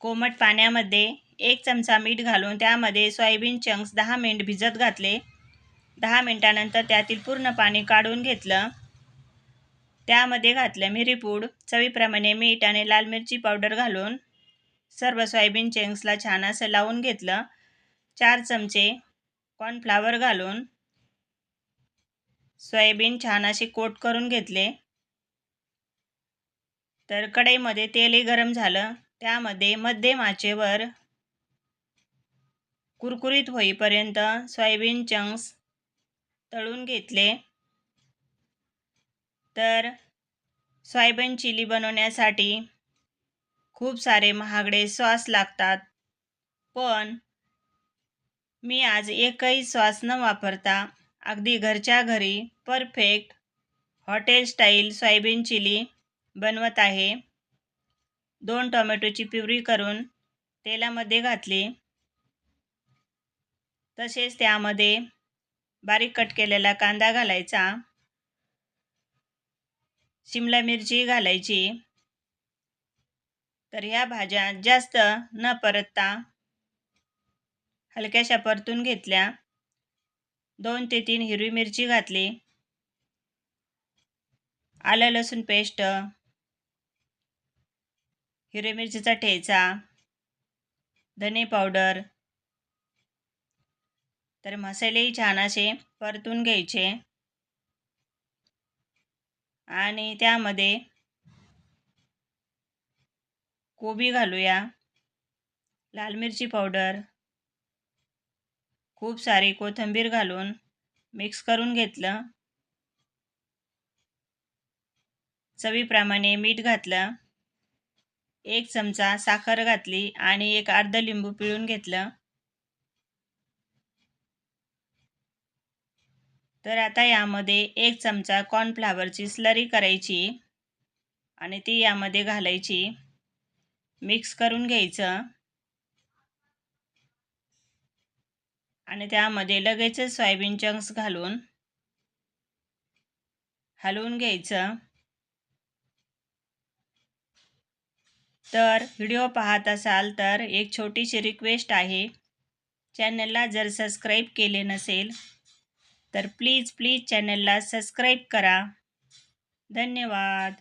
कोमट पाण्यामध्ये 1 चमचा मीठ घालून त्यामध्ये सोयाबीन चंक्स 10 मिनिट भिजत घातले. 10 मिनिटानंतर त्यातील पूर्ण पाणी काढून घेतलं. त्यामध्ये घातलं मिरीपूड, चवीप्रमाणे मीठ आणि लाल मिरची पावडर घालून सर्व सोयाबीन चंक्सला छान असं लावून घेतलं. 4 चमचे कॉर्नफ्लॉवर घालून सोयाबीन छान असे कोट करून घेतले. तर कढईमध्ये तेलही गरम झालं. त्यामध्ये मध्यम आचेवर कुरकुरीत होईपर्यंत सोयाबीन चंक्स तळून घेतले. तर सोयाबीन चिली बनवण्यासाठी खूप सारे महागडे सॉस लागतात, पण मी आज एकही सॉस न वापरता अगदी घरच्या घरी perfect hotel style soybean chilli बनवत आहे. 2 टोमॅटोची प्युरी करून तेलामध्ये घातली. तसेच त्यामध्ये बारीक कट केलेला कांदा घालायचा, शिमला मिरची घालायची. तर ह्या भाज्या जास्त न परतता हलक्याशा परतून घेतल्या. 2 ते 3 हिरवी मिरची घातली, आलं लसूण पेस्ट, हिरवी मिरचीचा ठेचा, धने पावडर. तर मसालेही छान असे परतून घ्यायचे आणि त्यामध्ये कोबी घालूया, लाल मिरची पावडर, खूप सारी कोथिंबीर घालून मिक्स करून घेतलं. चवीप्रमाणे मीठ घातलं, 1 चमचा साखर घातली आणि एक अर्धा लिंबू पिळून घेतलं. तर आता यामध्ये 1 चमचा कॉर्नफ्लॉवरची स्लरी करायची आणि ती यामध्ये घालायची, मिक्स करून घ्यायचं आणि त्यामध्ये लगेचच सोयाबीन चंक्स घालून हलवून घ्यायचं. तर व्हिडिओ पाहत असाल तर एक छोटीशी रिक्वेस्ट आहे, चॅनलला जर सबस्क्राईब केले नसेल तर प्लीज चॅनलला सबस्क्राईब करा. धन्यवाद.